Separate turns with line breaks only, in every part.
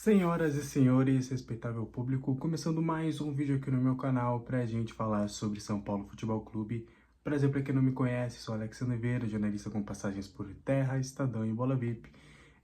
Senhoras e senhores, respeitável público, começando mais um vídeo aqui no meu canal pra gente falar sobre São Paulo Futebol Clube. Prazer pra quem não me conhece, sou Alexandre Vieira, jornalista com passagens por Terra, Estadão e Bola VIP.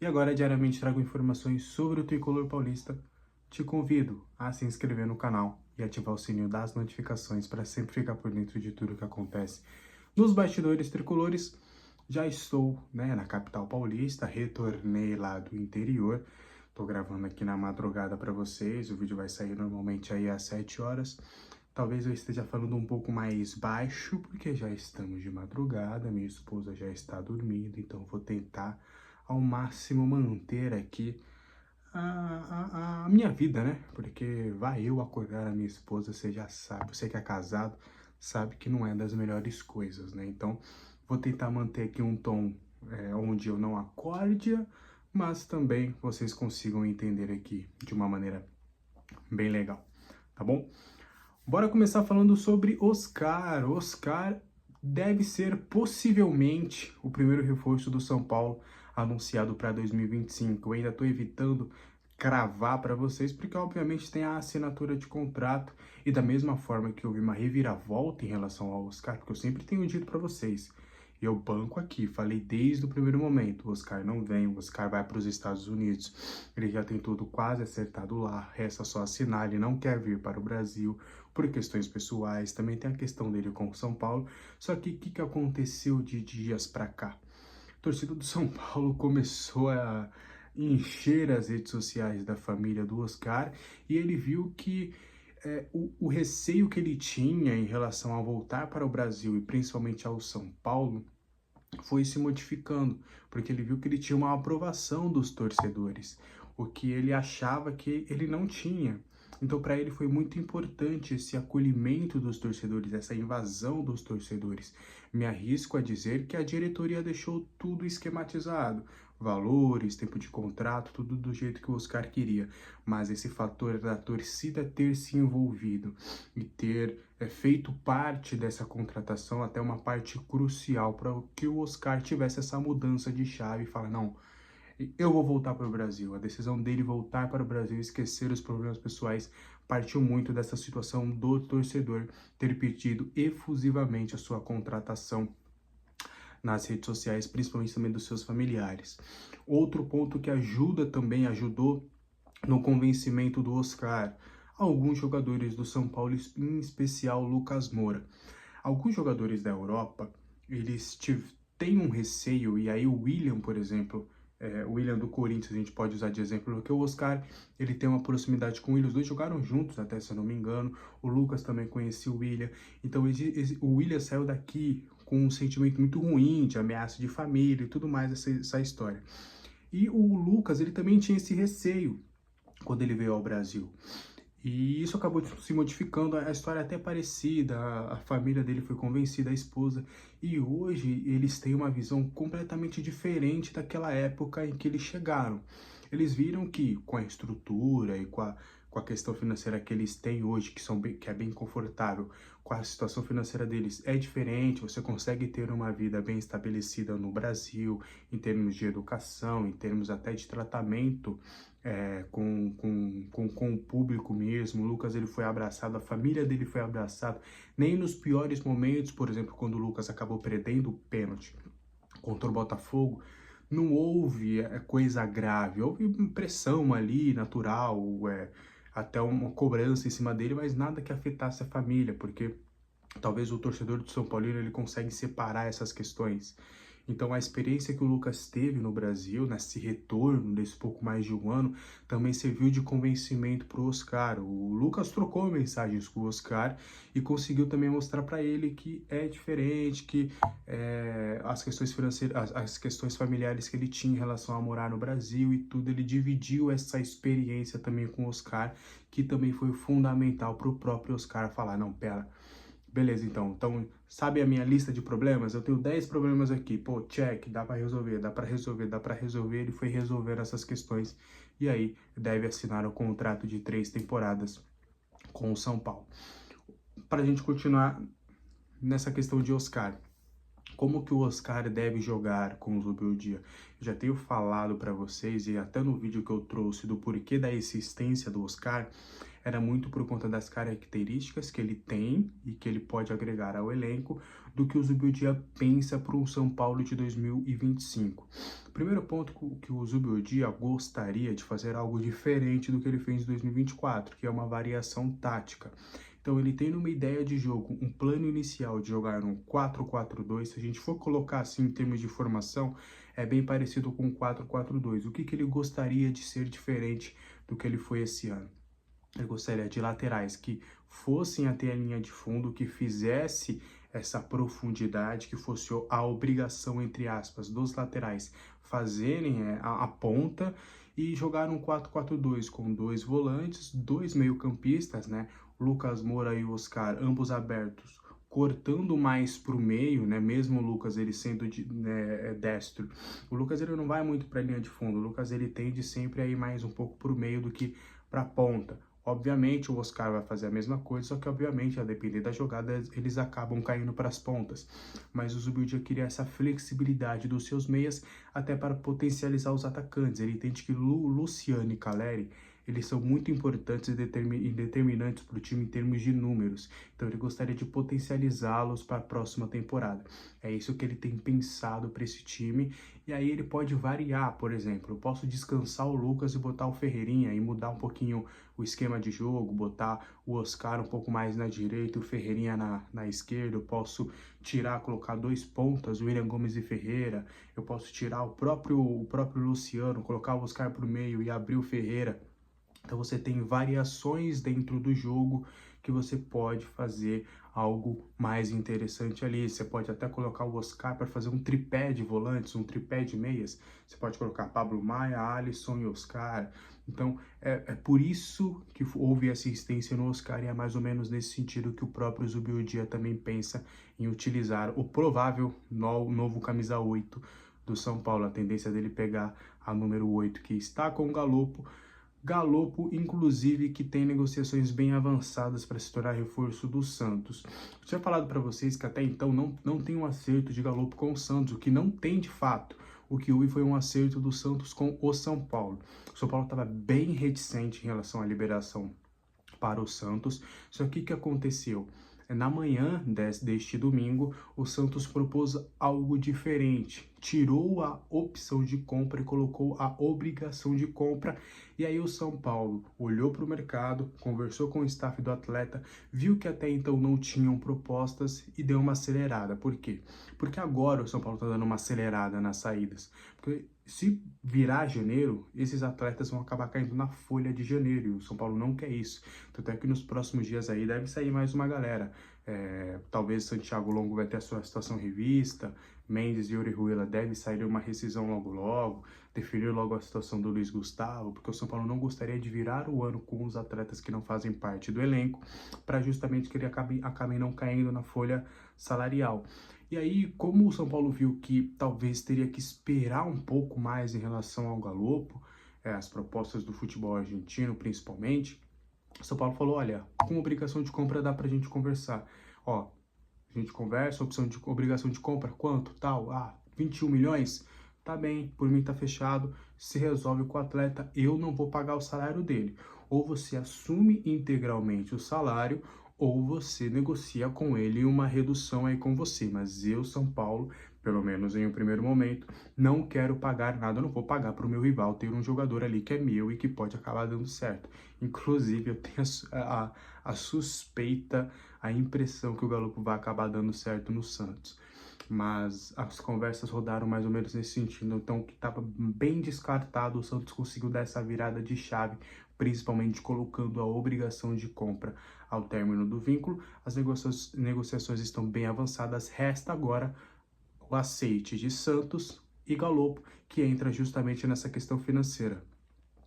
E agora diariamente trago informações sobre o tricolor paulista. Te convido a se inscrever no canal e ativar o sininho das notificações para sempre ficar por dentro de tudo que acontece nos bastidores tricolores. Já estou, na capital paulista, retornei lá do interior. Tô gravando aqui na madrugada para vocês, o vídeo vai sair normalmente aí às 7 horas. Talvez eu esteja falando um pouco mais baixo, porque já estamos de madrugada, minha esposa já está dormindo, então vou tentar ao máximo manter aqui a minha vida, né? Porque vai eu acordar a minha esposa, você já sabe, você que é casado, sabe que não é das melhores coisas, né? Então, vou tentar manter aqui um tom onde eu não acorde, mas também vocês consigam entender aqui de uma maneira bem legal, tá bom? Bora começar falando sobre Oscar. Oscar deve ser possivelmente o primeiro reforço do São Paulo anunciado para 2025. Eu ainda estou evitando cravar para vocês, porque obviamente tem a assinatura de contrato e da mesma forma que houve uma reviravolta em relação ao Oscar, porque eu sempre tenho dito para vocês, eu banco aqui, falei desde o primeiro momento, o Oscar não vem, o Oscar vai para os Estados Unidos, ele já tem tudo quase acertado lá, resta só assinar, ele não quer vir para o Brasil por questões pessoais, também tem a questão dele com o São Paulo. Só que o que aconteceu de dias para cá? A torcida do São Paulo começou a encher as redes sociais da família do Oscar e ele viu que o receio que ele tinha em relação a voltar para o Brasil e principalmente ao São Paulo foi se modificando, porque ele viu que ele tinha uma aprovação dos torcedores, o que ele achava que ele não tinha. Então, para ele foi muito importante esse acolhimento dos torcedores, essa invasão dos torcedores. Me arrisco a dizer que a diretoria deixou tudo esquematizado, valores, tempo de contrato, tudo do jeito que o Oscar queria. Mas esse fator da torcida ter se envolvido e ter feito parte dessa contratação, até uma parte crucial para que o Oscar tivesse essa mudança de chave e falar, não, eu vou voltar para o Brasil. A decisão dele voltar para o Brasil e esquecer os problemas pessoais partiu muito dessa situação do torcedor ter pedido efusivamente a sua contratação nas redes sociais, principalmente também dos seus familiares. Outro ponto que ajudou no convencimento do Oscar, alguns jogadores do São Paulo, em especial Lucas Moura. Alguns jogadores da Europa, eles têm um receio, e aí o William, por exemplo, o William do Corinthians, a gente pode usar de exemplo, porque o Oscar, ele tem uma proximidade com o William, os dois jogaram juntos até, se eu não me engano, o Lucas também conhecia o William, então o William saiu daqui com um sentimento muito ruim, de ameaça de família e tudo mais, essa história. E o Lucas, ele também tinha esse receio quando ele veio ao Brasil. E isso acabou se modificando, a história é até parecida, a família dele foi convencida, a esposa, e hoje eles têm uma visão completamente diferente daquela época em que eles chegaram. Eles viram que com a estrutura e com a questão financeira que eles têm hoje, que é bem confortável, com a situação financeira deles é diferente, você consegue ter uma vida bem estabelecida no Brasil, em termos de educação, em termos até de tratamento com o público mesmo. O Lucas, ele foi abraçado, a família dele foi abraçada, nem nos piores momentos, por exemplo, quando o Lucas acabou perdendo o pênalti contra o Botafogo, não houve coisa grave, houve pressão ali, natural, até uma cobrança em cima dele, mas nada que afetasse a família, porque talvez o torcedor do São Paulo ele consegue separar essas questões. Então a experiência que o Lucas teve no Brasil, nesse retorno desse pouco mais de um ano, também serviu de convencimento para o Oscar. O Lucas trocou mensagens com o Oscar e conseguiu também mostrar para ele que é diferente, que as questões financeiras, as questões familiares que ele tinha em relação a morar no Brasil e tudo, ele dividiu essa experiência também com o Oscar, que também foi fundamental para o próprio Oscar falar, não, pera, beleza, então, sabe a minha lista de problemas? Eu tenho 10 problemas aqui, pô, check, dá pra resolver, dá pra resolver, dá pra resolver. Ele foi resolver essas questões e aí deve assinar o contrato de 3 temporadas com o São Paulo. Pra gente continuar nessa questão de Oscar, Como que o Oscar deve jogar com o Zubeldia? Eu já tenho falado para vocês, e até no vídeo que eu trouxe do porquê da existência do Oscar, era muito por conta das características que ele tem e que ele pode agregar ao elenco, do que o Zubeldia pensa para o São Paulo de 2025. Primeiro ponto, que o Zubeldia gostaria de fazer algo diferente do que ele fez em 2024, que é uma variação tática. Então ele tem uma ideia de jogo, um plano inicial de jogar um 4-4-2, se a gente for colocar assim em termos de formação, é bem parecido com o 4-4-2. O que ele gostaria de ser diferente do que ele foi esse ano? Ele gostaria de laterais que fossem até a linha de fundo, que fizesse essa profundidade, que fosse a obrigação, entre aspas, dos laterais fazerem a ponta, e jogar um 4-4-2 com dois volantes, dois meio-campistas, né? Lucas Moura e Oscar, ambos abertos, cortando mais para o meio, né? Mesmo o Lucas ele sendo destro, o Lucas ele não vai muito para a linha de fundo. O Lucas ele tende sempre a ir mais um pouco para o meio do que para a ponta. Obviamente o Oscar vai fazer a mesma coisa, só que obviamente a depender da jogada eles acabam caindo para as pontas. Mas o Zubeldia queria essa flexibilidade dos seus meias até para potencializar os atacantes. Ele entende que Luciano e Caleri, eles são muito importantes e determinantes para o time em termos de números. Então ele gostaria de potencializá-los para a próxima temporada. É isso que ele tem pensado para esse time. E aí ele pode variar, por exemplo, eu posso descansar o Lucas e botar o Ferreirinha e mudar um pouquinho o esquema de jogo, botar o Oscar um pouco mais na direita, o Ferreirinha na esquerda. Eu posso tirar, colocar dois pontas, o William Gomes e Ferreira. Eu posso tirar o próprio Luciano, colocar o Oscar para o meio e abrir o Ferreira. Então você tem variações dentro do jogo que você pode fazer algo mais interessante ali. Você pode até colocar o Oscar para fazer um tripé de volantes, um tripé de meias. Você pode colocar Pablo Maia, Alisson e Oscar. Então é por isso que houve assistência no Oscar, e é mais ou menos nesse sentido que o próprio Zubeldia também pensa em utilizar o provável novo camisa 8 do São Paulo. A tendência dele pegar a número 8, que está com o Galopo, inclusive, que tem negociações bem avançadas para se tornar reforço do Santos. Eu tinha falado para vocês que até então não tem um acerto de Galopo com o Santos, o que não tem de fato. O que houve foi um acerto do Santos com o São Paulo. O São Paulo estava bem reticente em relação à liberação para o Santos, só que o que aconteceu? Na manhã deste domingo, o Santos propôs algo diferente. Tirou a opção de compra e colocou a obrigação de compra. E aí o São Paulo olhou para o mercado, conversou com o staff do atleta, viu que até então não tinham propostas e deu uma acelerada. Por quê? Porque agora o São Paulo está dando uma acelerada nas saídas. Porque se virar janeiro, esses atletas vão acabar caindo na folha de janeiro, e o São Paulo não quer isso. Tanto é que nos próximos dias aí deve sair mais uma galera. Talvez Santiago Longo vai ter a sua situação revista, Mendes e Orejuela deve sair uma rescisão logo, definir logo a situação do Luiz Gustavo, porque o São Paulo não gostaria de virar o ano com os atletas que não fazem parte do elenco, para justamente que ele acabe não caindo na folha salarial. E aí, como o São Paulo viu que talvez teria que esperar um pouco mais em relação ao Galopo, as propostas do futebol argentino principalmente, o São Paulo falou, olha, com obrigação de compra dá pra gente conversar. Ó, a gente conversa, obrigação de compra, quanto, tal, 21 milhões? Tá bem, por mim tá fechado, se resolve com o atleta, eu não vou pagar o salário dele. Ou você assume integralmente o salário, ou você negocia com ele uma redução aí com você. Mas eu, São Paulo, pelo menos em um primeiro momento, não quero pagar nada, eu não vou pagar para o meu rival ter um jogador ali que é meu e que pode acabar dando certo. Inclusive, eu tenho a suspeita, a impressão que o Galopo vai acabar dando certo no Santos. Mas as conversas rodaram mais ou menos nesse sentido, então que estava bem descartado, o Santos conseguiu dar essa virada de chave, principalmente colocando a obrigação de compra ao término do vínculo. As negociações estão bem avançadas, resta agora o aceite de Santos e Galopo, que entra justamente nessa questão financeira.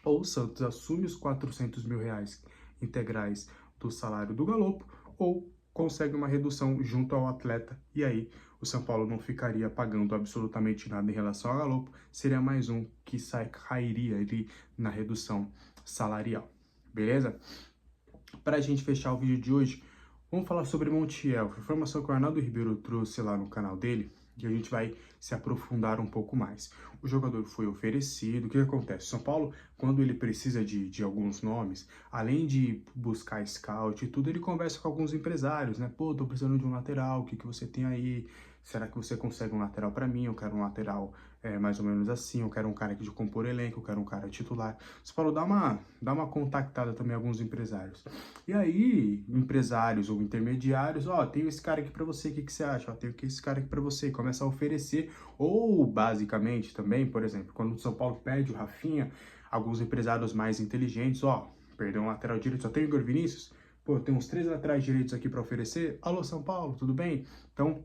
Ou o Santos assume os 400 mil reais integrais do salário do Galopo, ou consegue uma redução junto ao atleta, e aí o São Paulo não ficaria pagando absolutamente nada em relação ao Galopo, seria mais um que cairia ali na redução salarial, beleza? Para a gente fechar o vídeo de hoje, vamos falar sobre Montiel. A informação que o Arnaldo Ribeiro trouxe lá no canal dele e a gente vai se aprofundar um pouco mais. O jogador foi oferecido, o que acontece? São Paulo, quando ele precisa de alguns nomes, além de buscar scout e tudo, ele conversa com alguns empresários, né? Pô, tô precisando de um lateral, o que você tem aí? Será que você consegue um lateral para mim? Eu quero um lateral mais ou menos assim, eu quero um cara aqui de compor elenco, eu quero um cara titular. Você falou, dá uma contactada também a alguns empresários. E aí, empresários ou intermediários, ó, tenho esse cara aqui para você, o que você acha? Ó, tenho aqui esse cara aqui para você, começa a oferecer. Ou, basicamente, também, por exemplo, quando o São Paulo pede o Rafinha, alguns empresários mais inteligentes, ó, perdeu um lateral direito, só tem o Igor Vinícius? Pô, tem uns 3 laterais direitos aqui para oferecer. Alô, São Paulo, tudo bem? Então,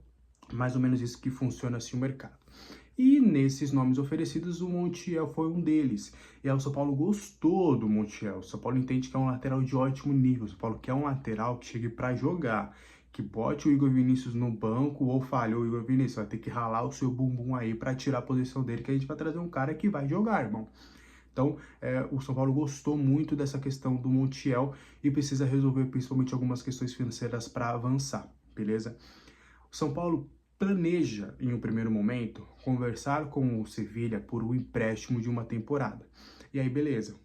mais ou menos isso que funciona assim o mercado. E nesses nomes oferecidos, o Montiel foi um deles. E aí o São Paulo gostou do Montiel. O São Paulo entende que é um lateral de ótimo nível. O São Paulo quer um lateral que chegue para jogar, que bote o Igor Vinícius no banco ou falhou o Igor Vinícius. Vai ter que ralar o seu bumbum aí para tirar a posição dele, que a gente vai trazer um cara que vai jogar, irmão. Então, o São Paulo gostou muito dessa questão do Montiel e precisa resolver principalmente algumas questões financeiras para avançar, beleza? O São Paulo planeja, em um primeiro momento, conversar com o Sevilha por um empréstimo de uma temporada. E aí, beleza.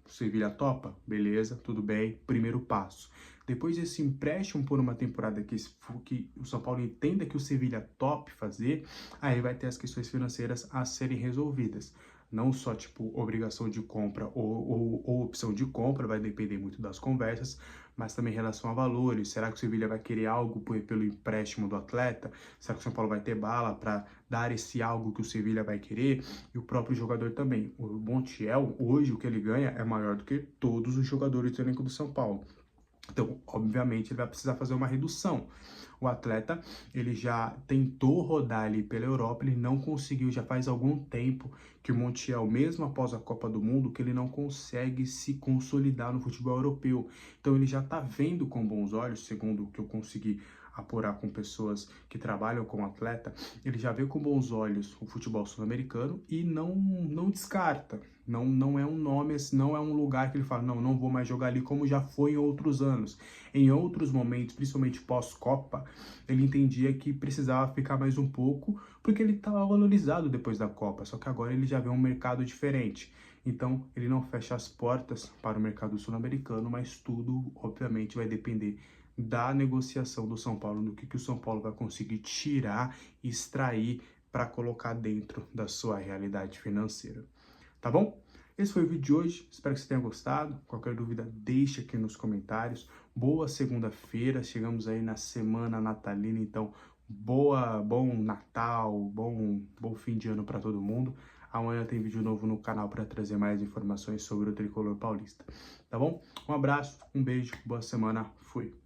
O Sevilha topa? Beleza, tudo bem, primeiro passo. Depois desse empréstimo por uma temporada que o São Paulo entenda que o Sevilha tope fazer, aí vai ter as questões financeiras a serem resolvidas. Não só, tipo, obrigação de compra ou opção de compra, vai depender muito das conversas, mas também em relação a valores. Será que o Sevilha vai querer algo pelo empréstimo do atleta? Será que o São Paulo vai ter bala para dar esse algo que o Sevilha vai querer? E o próprio jogador também. O Montiel, hoje, o que ele ganha é maior do que todos os jogadores do elenco do São Paulo. Então, obviamente, ele vai precisar fazer uma redução. O atleta, ele já tentou rodar ali pela Europa, ele não conseguiu, já faz algum tempo que o Montiel, mesmo após a Copa do Mundo, que ele não consegue se consolidar no futebol europeu. Então, ele já está vendo com bons olhos, segundo o que eu consegui apurar com pessoas que trabalham com atleta, ele já vê com bons olhos o futebol sul-americano e não descarta. Não é um nome, não é um lugar que ele fala, não vou mais jogar ali como já foi em outros anos. Em outros momentos, principalmente pós-Copa, ele entendia que precisava ficar mais um pouco, porque ele estava valorizado depois da Copa, só que agora ele já vê um mercado diferente. Então, ele não fecha as portas para o mercado sul-americano, mas tudo, obviamente, vai depender da negociação do São Paulo, do que o São Paulo vai conseguir tirar e extrair para colocar dentro da sua realidade financeira. Tá bom? Esse foi o vídeo de hoje, espero que você tenha gostado. Qualquer dúvida, deixa aqui nos comentários. Boa segunda-feira, chegamos aí na semana natalina, então bom Natal, bom fim de ano para todo mundo. Amanhã tem vídeo novo no canal para trazer mais informações sobre o Tricolor Paulista, tá bom? Um abraço, um beijo, boa semana, fui!